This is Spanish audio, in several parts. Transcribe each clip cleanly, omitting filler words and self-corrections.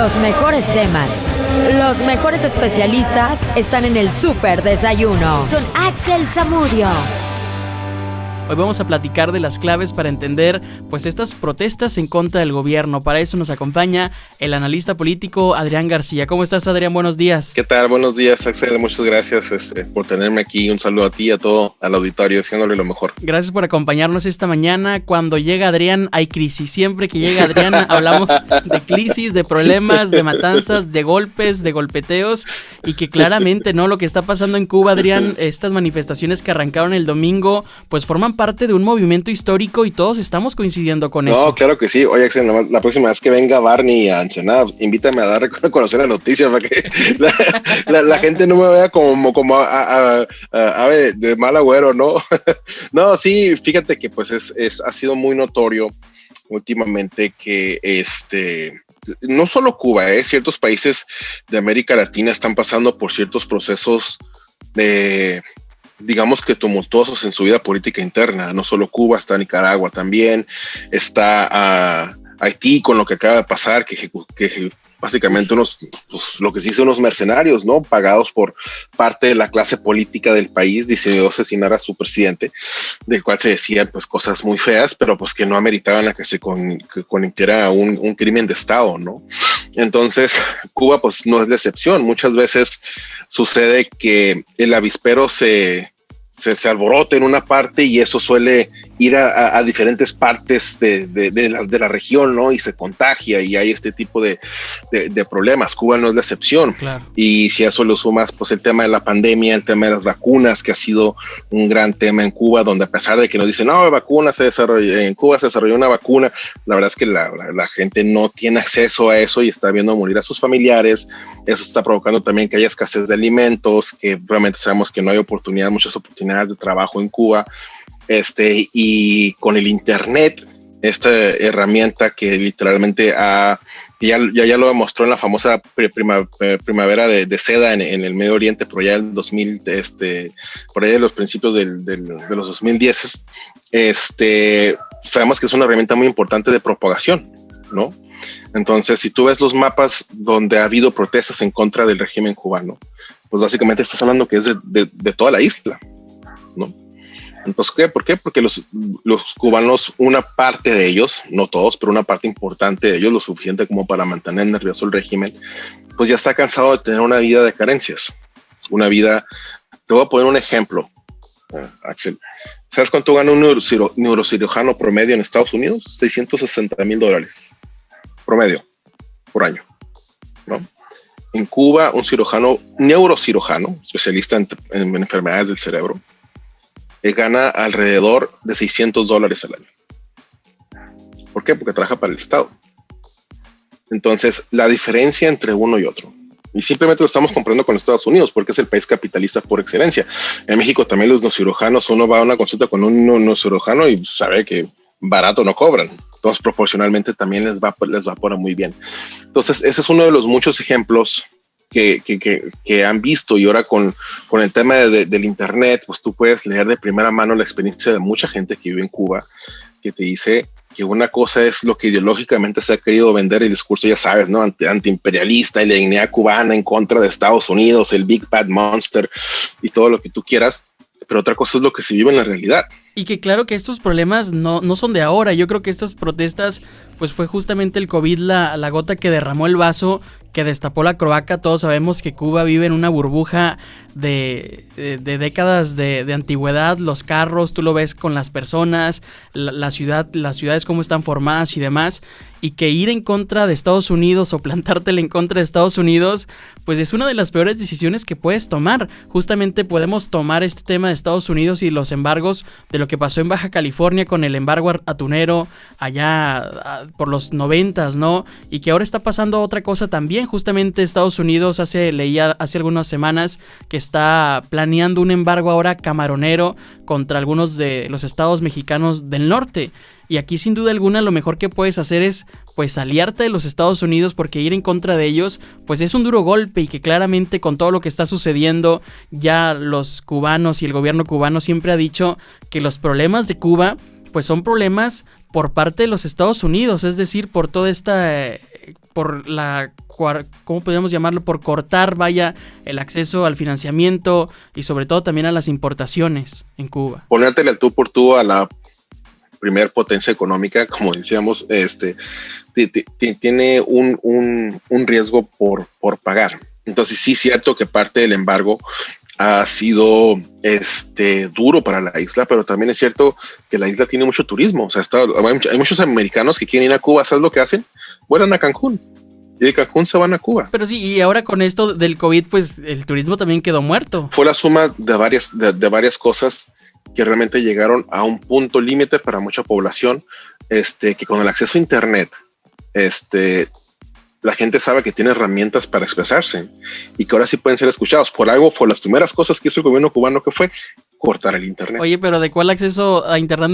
Los mejores temas, los mejores especialistas están en el Súper Desayuno con Axel Zamudio. Hoy vamos a platicar de las claves para entender pues estas protestas en contra del gobierno. Para eso nos acompaña el analista político Adrián García. ¿Cómo estás, Adrián? Buenos días. ¿Qué tal? Buenos días, Axel. Muchas gracias por tenerme aquí. Un saludo a ti y a todo al auditorio, deseándole lo mejor. Gracias por acompañarnos esta mañana. Cuando llega Adrián hay crisis. Siempre que llega Adrián hablamos de crisis, de problemas, de matanzas, de golpes, de golpeteos, y que claramente no lo que está pasando en Cuba, Adrián, estas manifestaciones que arrancaron el domingo, pues forman parte de un movimiento histórico y todos estamos coincidiendo con eso. No, claro que sí. Oye, Axel, la próxima vez que venga Barney a Ensenada, invítame a dar a conocer la noticia para que la gente no me vea como ave de mal agüero, ¿no? No, sí, fíjate que pues ha sido muy notorio últimamente que no solo Cuba, ciertos países de América Latina están pasando por ciertos procesos digamos que tumultuosos en su vida política interna. No solo Cuba, está Nicaragua también, está Haití con lo que acaba de pasar, que básicamente lo que se dice unos mercenarios, ¿no? Pagados por parte de la clase política del país, decidió asesinar a su presidente, del cual se decían pues cosas muy feas, pero pues que no ameritaban a que se cometiera un crimen de Estado, ¿no? Entonces, Cuba pues no es la excepción. Muchas veces sucede que el avispero se alborota en una parte y eso suele ir a diferentes partes de la región, ¿no? Y se contagia y hay este tipo de problemas. Cuba no es la excepción. Claro. Y si a eso lo sumas, pues el tema de la pandemia, el tema de las vacunas, que ha sido un gran tema en Cuba, donde a pesar de que nos dicen, no, en Cuba se desarrolló una vacuna, la verdad es que la gente no tiene acceso a eso y está viendo morir a sus familiares. Eso está provocando también que haya escasez de alimentos, que realmente sabemos que no hay muchas oportunidades de trabajo en Cuba. Y con el internet, esta herramienta que literalmente ya lo demostró en la famosa primavera de seda en el Medio Oriente, por allá del 2000, por allá de los principios de los 2010, sabemos que es una herramienta muy importante de propagación, ¿no? Entonces, si tú ves los mapas donde ha habido protestas en contra del régimen cubano, pues básicamente estás hablando que es de toda la isla, ¿no? Entonces, ¿por qué? Porque los cubanos, una parte de ellos, no todos, pero una parte importante de ellos, lo suficiente como para mantener nervioso el régimen, pues ya está cansado de tener una vida de carencias. Te voy a poner un ejemplo, Axel. ¿Sabes cuánto gana un neurocirujano promedio en Estados Unidos? $660,000 promedio por año, ¿no? En Cuba, un neurocirujano, especialista en enfermedades del cerebro, gana alrededor de $600 al año. ¿Por qué? Porque trabaja para el Estado. Entonces, la diferencia entre uno y otro, y simplemente lo estamos comparando con Estados Unidos, porque es el país capitalista por excelencia. En México también los neurocirujanos, uno va a una consulta con un neurocirujano y sabe que barato no cobran. Entonces, proporcionalmente también les va por muy bien. Entonces, ese es uno de los muchos ejemplos que han visto, y ahora con el tema del internet, pues tú puedes leer de primera mano la experiencia de mucha gente que vive en Cuba, que te dice que una cosa es lo que ideológicamente se ha querido vender, el discurso, ya sabes, ¿no? Antiimperialista y la dignidad cubana en contra de Estados Unidos, el Big Bad Monster y todo lo que tú quieras, pero otra cosa es lo que se vive en la realidad. Y que claro que estos problemas no son de ahora. Yo creo que estas protestas, pues fue justamente el COVID la gota que derramó el vaso, que destapó la cloaca. Todos sabemos que Cuba vive en una burbuja de décadas de antigüedad. Los carros, tú lo ves con las personas, las ciudades cómo están formadas y demás. Y que ir en contra de Estados Unidos o plantártela en contra de Estados Unidos, pues es una de las peores decisiones que puedes tomar. Justamente podemos tomar este tema de Estados Unidos y los embargos, de lo que pasó en Baja California con el embargo atunero allá por los 90s, ¿no? Y que ahora está pasando otra cosa también. Justamente Estados Unidos leía hace algunas semanas que está planeando un embargo ahora camaronero contra algunos de los estados mexicanos del norte. Y aquí sin duda alguna lo mejor que puedes hacer es pues aliarte de los Estados Unidos, porque ir en contra de ellos pues es un duro golpe, y que claramente con todo lo que está sucediendo ya los cubanos y el gobierno cubano siempre ha dicho que los problemas de Cuba pues son problemas por parte de los Estados Unidos, es decir, por toda esta por ¿cómo podríamos llamarlo? Por cortar, vaya, el acceso al financiamiento y sobre todo también a las importaciones en Cuba. Ponértele al tú por tú a la primer potencia económica, como decíamos, tiene un riesgo por pagar. Entonces sí es cierto que parte del embargo ha sido duro para la isla, pero también es cierto que la isla tiene mucho turismo. O sea, hay muchos americanos que quieren ir a Cuba. ¿Sabes lo que hacen? Vuelan a Cancún y de Cancún se van a Cuba. Pero sí, y ahora con esto del COVID, pues el turismo también quedó muerto. Fue la suma de varias cosas que realmente llegaron a un punto límite para mucha población, que con el acceso a internet, la gente sabe que tiene herramientas para expresarse y que ahora sí pueden ser escuchados. Por algo fue las primeras cosas que hizo el gobierno cubano, que fue cortar el internet. Oye, pero ¿de cuál acceso a internet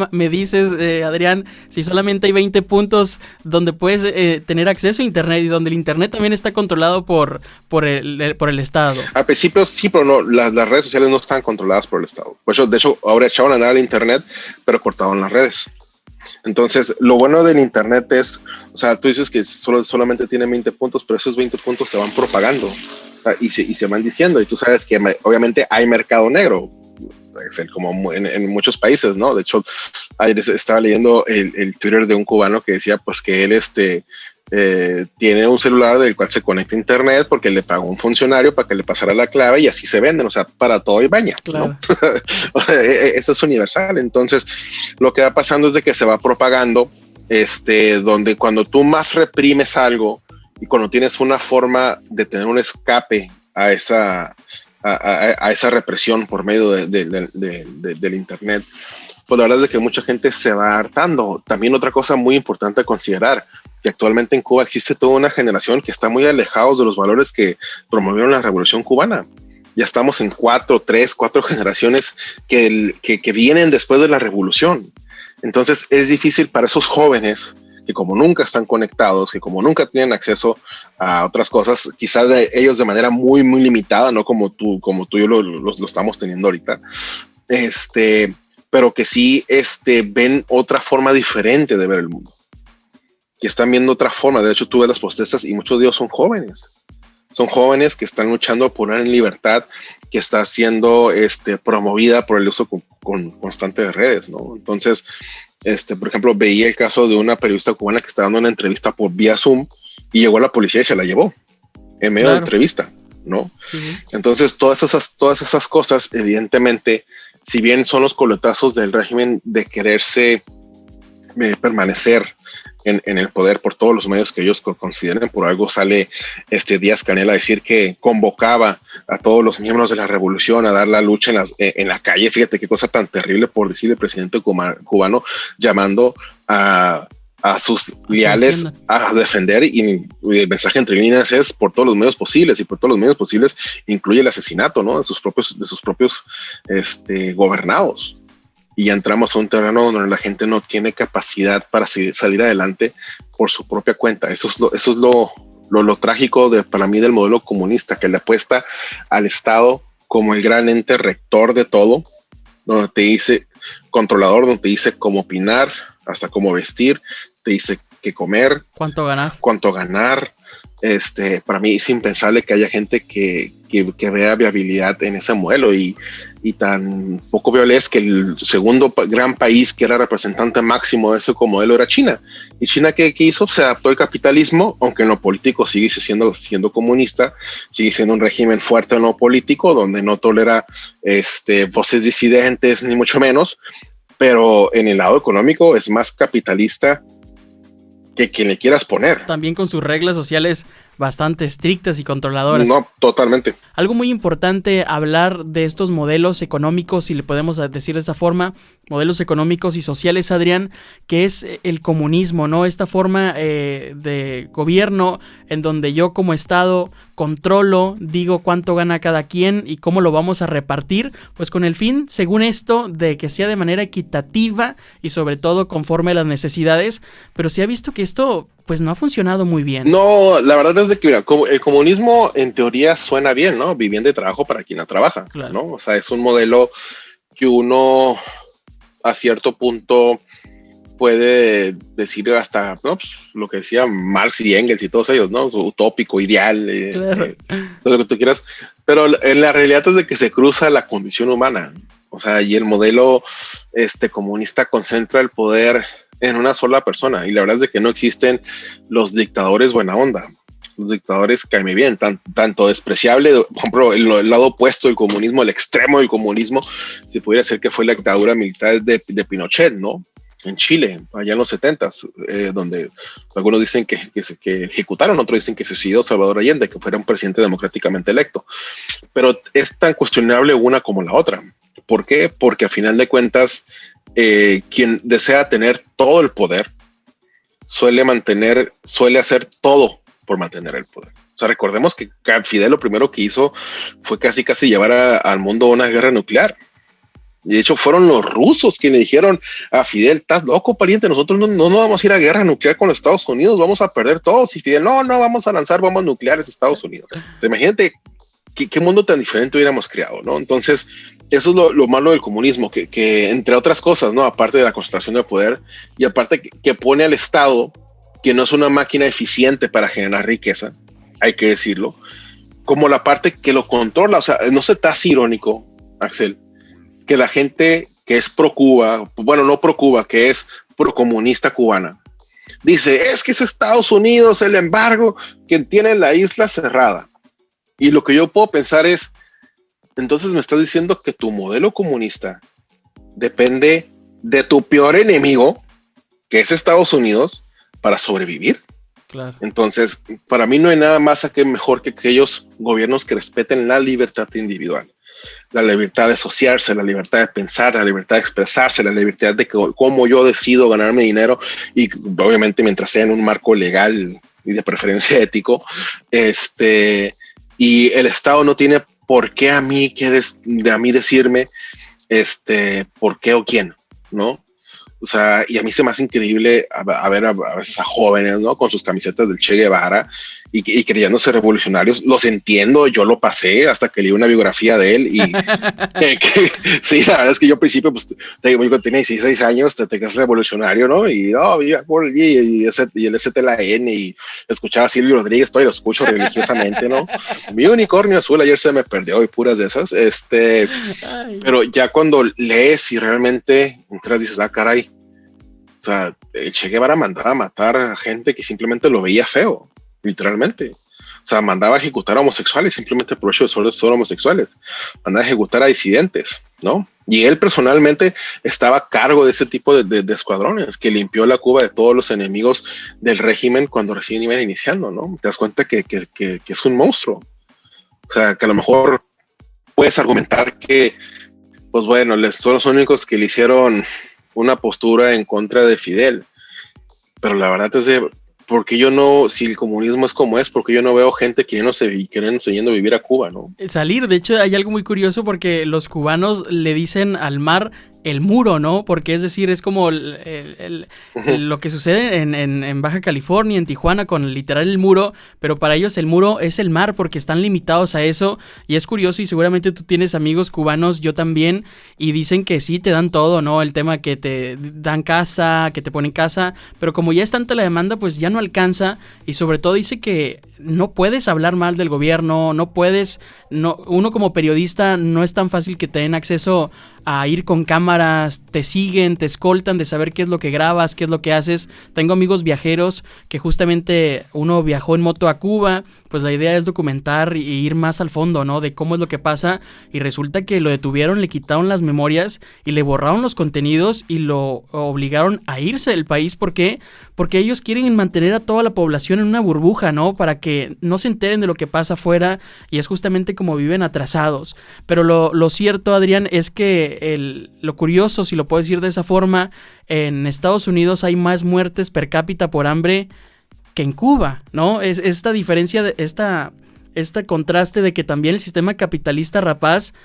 me dices, Adrián? Si solamente hay 20 puntos donde puedes tener acceso a internet y donde el internet también está controlado por el Estado. Al principio sí, pero no, las redes sociales no están controladas por el Estado. De hecho, ahora echaban a andar al internet, pero cortaban las redes. Entonces, lo bueno del internet es, o sea, tú dices que solamente tiene 20 puntos, pero esos 20 puntos se van propagando, o sea, y se van diciendo, y tú sabes que obviamente hay mercado negro, como en muchos países, ¿no? De hecho, ayer estaba leyendo el Twitter de un cubano que decía pues que él tiene un celular del cual se conecta a internet porque le pagó un funcionario para que le pasara la clave y así se venden, o sea, para todo y baña, claro. ¿No? Eso es universal. Entonces, lo que va pasando es de que se va propagando, donde cuando tú más reprimes algo y cuando tienes una forma de tener un escape a esa represión por medio del internet, pues la verdad es que mucha gente se va hartando. También otra cosa muy importante a considerar, que actualmente en Cuba existe toda una generación que está muy alejados de los valores que promovieron la Revolución Cubana. Ya estamos en 4 generaciones que vienen después de la Revolución. Entonces es difícil para esos jóvenes que como nunca están conectados, que como nunca tienen acceso a otras cosas, quizás ellos de manera muy, muy limitada, no como tú y yo lo estamos teniendo ahorita, pero que sí ven otra forma diferente de ver el mundo, que están viendo otra forma. De hecho, tú ves las protestas y muchos de ellos son jóvenes que están luchando por una libertad que está siendo promovida por el uso constante de redes, ¿no? Entonces, por ejemplo, veía el caso de una periodista cubana que estaba dando una entrevista por vía Zoom y llegó la policía y se la llevó en medio de entrevista, ¿no? Sí. Entonces, todas esas cosas, evidentemente, si bien son los coletazos del régimen de quererse permanecer en el poder por todos los medios que ellos consideren, por algo sale Díaz-Canel a decir que convocaba a todos los miembros de la revolución a dar la lucha en la calle. Fíjate qué cosa tan terrible por decir el presidente cubano, llamando a sus leales a defender, y el mensaje entre líneas es por todos los medios posibles, y por todos los medios posibles incluye el asesinato, ¿no? de sus propios gobernados. Y ya entramos a un terreno donde la gente no tiene capacidad para salir adelante por su propia cuenta. Eso es lo trágico para mí del modelo comunista, que le apuesta al Estado como el gran ente rector de todo, donde te dice controlador, donde te dice cómo opinar, hasta cómo vestir, te dice qué comer, cuánto ganar. Para mí es impensable que haya gente que vea viabilidad en ese modelo, y tan poco viable es que el segundo gran país que era representante máximo de ese modelo era China. Y China, ¿qué hizo? Se adaptó al capitalismo, aunque en lo político sigue siendo comunista, sigue siendo un régimen fuerte en lo político, donde no tolera voces disidentes, ni mucho menos, pero en el lado económico es más capitalista que quien le quieras poner. También con sus reglas sociales bastante estrictas y controladoras. No, totalmente. Algo muy importante hablar de estos modelos económicos, si le podemos decir de esa forma, modelos económicos y sociales, Adrián, que es el comunismo, ¿no? Esta forma de gobierno en donde yo como Estado controlo, digo cuánto gana cada quien y cómo lo vamos a repartir, pues con el fin, según esto, de que sea de manera equitativa y sobre todo conforme a las necesidades, pero se ha visto que esto pues no ha funcionado muy bien. No, la verdad es de que mira, el comunismo en teoría suena bien, ¿no? Vivienda y trabajo para quien no trabaja, claro, ¿no? O sea, es un modelo que uno a cierto punto puede decir hasta, ¿no? Pues, lo que decía Marx y Engels y todos ellos, ¿no? Su utópico, ideal, Claro. todo lo que tú quieras, pero en la realidad es de que se cruza la condición humana, o sea, y el modelo comunista concentra el poder en una sola persona, y la verdad es de que no existen los dictadores buena onda. Los dictadores caen bien, tanto despreciable, por ejemplo, el lado opuesto del comunismo, el extremo del comunismo, se pudiera decir que fue la dictadura militar de Pinochet, ¿no? En Chile, allá en los 70s, donde algunos dicen que ejecutaron, otros dicen que se suicidó Salvador Allende, que fuera un presidente democráticamente electo. Pero es tan cuestionable una como la otra. ¿Por qué? Porque a final de cuentas, quien desea tener todo el poder suele hacer todo por mantener el poder. O sea, recordemos que Fidel lo primero que hizo fue casi llevar al mundo a una guerra nuclear. Y de hecho fueron los rusos quienes dijeron a Fidel, estás loco, pariente, nosotros no vamos a ir a guerra nuclear con los Estados Unidos, vamos a perder todos. Y Fidel, no, vamos a lanzar bombas nucleares a Estados Unidos. O sea, imagínate qué mundo tan diferente hubiéramos creado, ¿no? Entonces, eso es lo malo del comunismo, que entre otras cosas, ¿no? Aparte de la concentración de poder y aparte que pone al Estado, que no es una máquina eficiente para generar riqueza, hay que decirlo, como la parte que lo controla. O sea, no se te hace irónico, Axel, que la gente que es pro Cuba, bueno, no pro Cuba, que es pro comunista cubana, dice, es que es Estados Unidos el embargo que tiene la isla cerrada. Y lo que yo puedo pensar es, entonces me estás diciendo que tu modelo comunista depende de tu peor enemigo, que es Estados Unidos, para sobrevivir. Claro. Entonces, para mí no hay nada más mejor que aquellos gobiernos que respeten la libertad individual, la libertad de asociarse, la libertad de pensar, la libertad de expresarse, la libertad de cómo yo decido ganarme dinero, y obviamente mientras sea en un marco legal y de preferencia ético, y el Estado no tiene por qué a mí decirme por qué o quién, ¿no? O sea, y a mí se me hace increíble a ver a veces a jóvenes, ¿no? Con sus camisetas del Che Guevara y creyéndose revolucionarios. Los entiendo, yo lo pasé hasta que leí una biografía de él y sí, la verdad es que yo al principio, pues, tenía 16 años, te crees revolucionario, ¿no? Y el STLN y escuchaba a Silvio Rodríguez, todavía lo escucho religiosamente, ¿no? Mi unicornio azul ayer se me perdió y puras de esas, pero ya cuando lees y realmente entras dices, ah, caray, o sea, el Che Guevara mandaba a matar a gente que simplemente lo veía feo, literalmente. O sea, mandaba a ejecutar a homosexuales simplemente por el hecho de ser homosexuales. Mandaba a ejecutar a disidentes, ¿no? Y él personalmente estaba a cargo de ese tipo de escuadrones que limpió la Cuba de todos los enemigos del régimen cuando recién iban iniciando, ¿no? Te das cuenta que es un monstruo. O sea, que a lo mejor puedes argumentar que, pues bueno, son los únicos que le hicieron una postura en contra de Fidel. Pero la verdad es de, porque yo no, si el comunismo es como es, porque yo no veo gente queriéndose yendo a vivir a Cuba, ¿no? Salir, de hecho hay algo muy curioso porque los cubanos le dicen al mar el muro, ¿no? Porque es decir, es como lo que sucede en Baja California, en Tijuana, con literal el muro, pero para ellos el muro es el mar porque están limitados a eso. Y es curioso y seguramente tú tienes amigos cubanos, yo también, y dicen que sí te dan todo, ¿no? El tema que te dan casa, que te ponen casa, pero como ya es tanta la demanda, pues ya no alcanza. Y sobre todo dice que no puedes hablar mal del gobierno, uno como periodista no es tan fácil que te den acceso a ir con cámaras, te siguen, te escoltan de saber qué es lo que grabas, qué es lo que haces. Tengo amigos viajeros que justamente uno viajó en moto a Cuba, pues la idea es documentar y ir más al fondo, ¿no? De cómo es lo que pasa, y resulta que lo detuvieron, le quitaron las memorias y le borraron los contenidos y lo obligaron a irse del país. ¿Por qué? Porque ellos quieren mantener a toda la población en una burbuja, ¿no? Para que no se enteren de lo que pasa afuera, y es justamente como viven atrasados. Pero lo cierto, Adrián, es que lo curioso, si lo puedo decir de esa forma, en Estados Unidos hay más muertes per cápita por hambre que en Cuba, ¿no? Es esta diferencia, este contraste de que también el sistema capitalista rapaz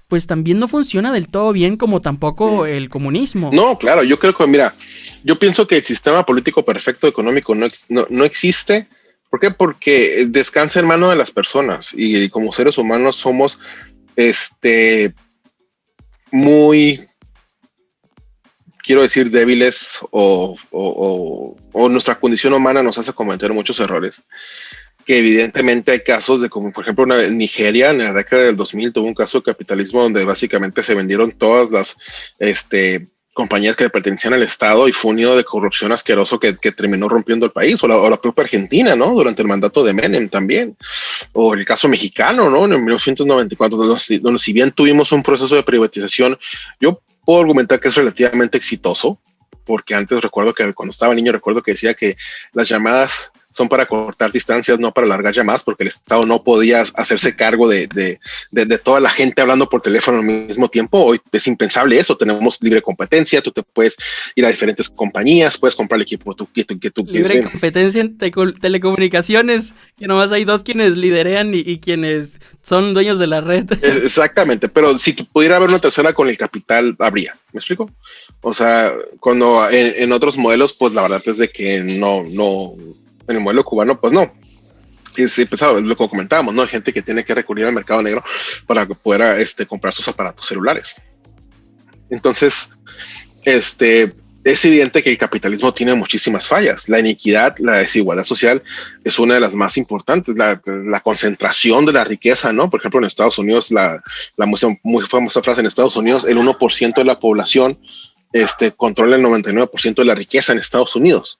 pues también no funciona del todo bien, como tampoco el comunismo. No, claro, yo creo que, mira, yo pienso que el sistema político perfecto económico no existe. ¿Por qué? Porque descansa en manos de las personas, y como seres humanos somos muy quiero decir, débiles o nuestra condición humana nos hace cometer muchos errores, que evidentemente hay casos de como, por ejemplo, Nigeria en la década del 2000 tuvo un caso de capitalismo donde básicamente se vendieron todas las compañías que le pertenecían al Estado y fue un nido de corrupción asqueroso que terminó rompiendo el país, o la propia Argentina, ¿no? Durante el mandato de Menem también, o el caso mexicano, ¿no? En 1994, donde si bien tuvimos un proceso de privatización, yo puedo argumentar que es relativamente exitoso, porque antes recuerdo que cuando estaba niño recuerdo que decía que las llamadas son para cortar distancias, no para alargar llamadas, porque el Estado no podía hacerse cargo de toda la gente hablando por teléfono al mismo tiempo. Hoy es impensable eso, tenemos libre competencia, tú te puedes ir a diferentes compañías, puedes comprar el equipo que tú libre competencia en telecomunicaciones, que nomás hay dos quienes liderean y quienes son dueños de la red. Exactamente, pero si pudiera haber una tercera con el capital, habría. ¿Me explico? O sea, cuando en otros modelos, pues la verdad es de que no, en el modelo cubano, pues no. Y sí, pues, lo que comentábamos, ¿no? Hay gente que tiene que recurrir al mercado negro para poder comprar sus aparatos celulares. Entonces, es evidente que el capitalismo tiene muchísimas fallas. La iniquidad, la desigualdad social es una de las más importantes. La concentración de la riqueza, ¿no? Por ejemplo, en Estados Unidos, la muy famosa frase en Estados Unidos, el 1% de la población controla el 99% de la riqueza en Estados Unidos.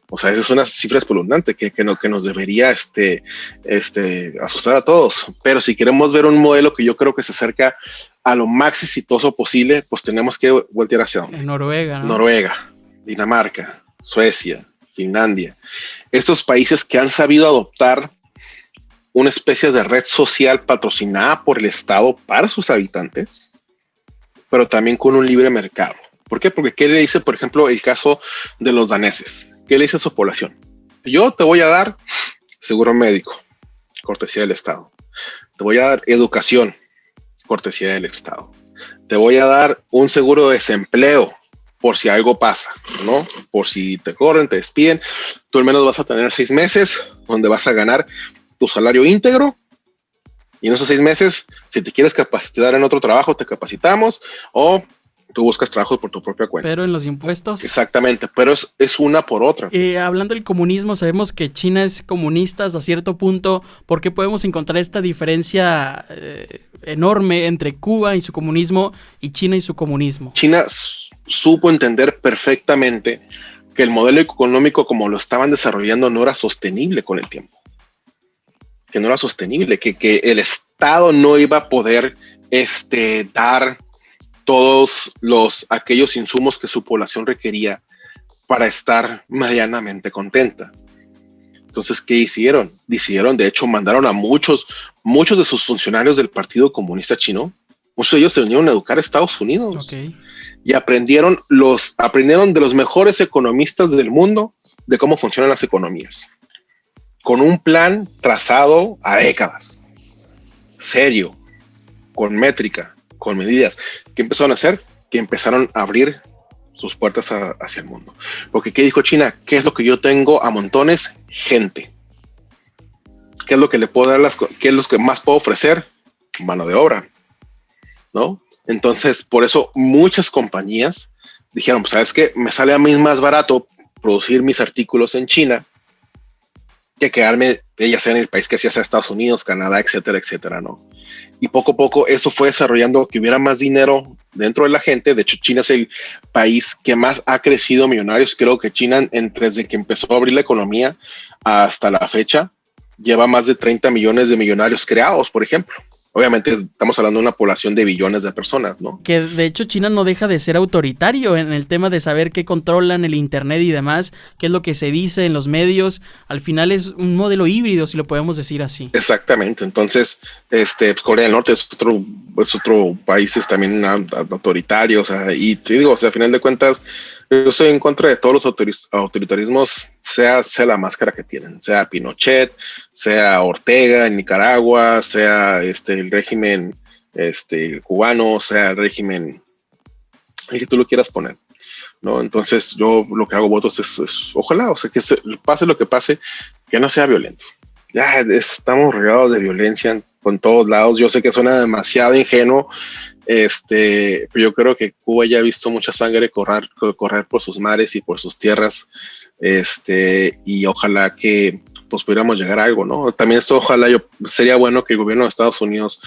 O sea, esa es una cifra espeluznante que nos debería asustar a todos. Pero si queremos ver un modelo que yo creo que se acerca a lo más exitoso posible, pues tenemos que voltear hacia dónde. Noruega, ¿no? Noruega, Dinamarca, Suecia, Finlandia. Estos países que han sabido adoptar una especie de red social patrocinada por el Estado para sus habitantes, pero también con un libre mercado. ¿Por qué? Porque ¿qué le dice, por ejemplo, el caso de los daneses? ¿Qué le dice a su población? Yo te voy a dar seguro médico, cortesía del Estado. Te voy a dar educación, cortesía del Estado. Te voy a dar un seguro de desempleo por si algo pasa, ¿no? Por si te corren, te despiden. Tú al menos vas a tener 6 meses donde vas a ganar tu salario íntegro. Y en esos 6 meses, si te quieres capacitar en otro trabajo, te capacitamos o tú buscas trabajo por tu propia cuenta. Pero en los impuestos. Exactamente, pero es una por otra. Hablando del comunismo, sabemos que China es comunista hasta cierto punto. ¿Por qué podemos encontrar esta diferencia enorme entre Cuba y su comunismo y China y su comunismo? China supo entender perfectamente que el modelo económico como lo estaban desarrollando no era sostenible con el tiempo. Que no era sostenible, que el Estado no iba a poder dar todos aquellos insumos que su población requería para estar medianamente contenta. Entonces, ¿qué hicieron? De hecho, mandaron a muchos de sus funcionarios del Partido Comunista Chino. Muchos de ellos se vinieron a educar a Estados Unidos. Okay. Y aprendieron de los mejores economistas del mundo de cómo funcionan las economías. Con un plan trazado a décadas. Serio. Con métrica. Con medidas. ¿Qué empezaron a hacer? Que empezaron a abrir sus puertas hacia el mundo. Porque ¿qué dijo China? ¿Qué es lo que yo tengo a montones? Gente. ¿Qué es lo que le puedo dar? ¿Qué es lo que más puedo ofrecer? Mano de obra, ¿no? Entonces, por eso muchas compañías dijeron, pues, ¿sabes qué? Me sale a mí más barato producir mis artículos en China que quedarme, ya sea en el país que sea Estados Unidos, Canadá, etcétera, etcétera, ¿no? Y poco a poco eso fue desarrollando que hubiera más dinero dentro de la gente. De hecho, China es el país que más ha crecido millonarios. Creo que China, desde que empezó a abrir la economía hasta la fecha, lleva más de 30 millones de millonarios creados, por ejemplo. Obviamente estamos hablando de una población de billones de personas, ¿no? Que de hecho China no deja de ser autoritario en el tema de saber qué controlan el internet y demás, qué es lo que se dice en los medios. Al final es un modelo híbrido, si lo podemos decir así. Exactamente. Entonces, Corea del Norte es otro país también autoritario, o sea, y te digo, o sea, al final de cuentas, yo estoy en contra de todos los autoritarismos, sea la máscara que tienen, sea Pinochet, sea Ortega en Nicaragua, sea el régimen cubano, sea el régimen el que tú lo quieras poner, ¿no? Entonces yo lo que hago votos es ojalá, o sea, que pase lo que pase, que no sea violento. ya estamos rodeados de violencia por todos lados. Yo sé que suena demasiado ingenuo, pero yo creo que Cuba ya ha visto mucha sangre correr por sus mares y por sus tierras, y ojalá que pues pudiéramos llegar a algo, ¿no? También esto, sería bueno que el gobierno de Estados Unidos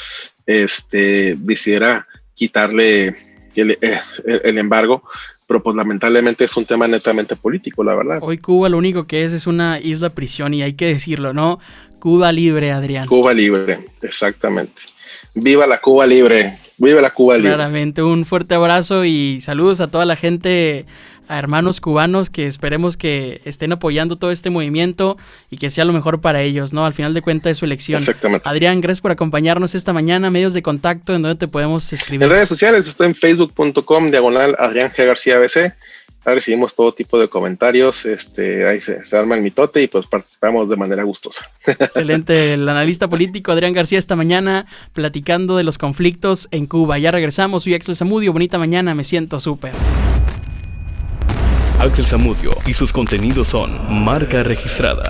decidiera quitarle el embargo, pero pues lamentablemente es un tema netamente político, la verdad. Hoy Cuba lo único que es una isla prisión, y hay que decirlo, ¿no? Cuba libre, Adrián. Cuba libre, exactamente. ¡Viva la Cuba libre! ¡Viva la Cuba libre! Claramente, un fuerte abrazo y saludos a toda la gente, a hermanos cubanos, que esperemos que estén apoyando todo este movimiento y que sea lo mejor para ellos, ¿no? Al final de cuentas es su elección. Exactamente. Adrián, gracias por acompañarnos esta mañana. Medios de contacto en donde te podemos escribir. En redes sociales, estoy en facebook.com/Adrián G. García ABC. Recibimos todo tipo de comentarios, ahí se arma el mitote y pues participamos de manera gustosa. Excelente, el analista político Adrián García esta mañana platicando de los conflictos en Cuba. Ya regresamos, soy Axel Zamudio, bonita mañana, me siento súper. Axel Zamudio y sus contenidos son marca registrada.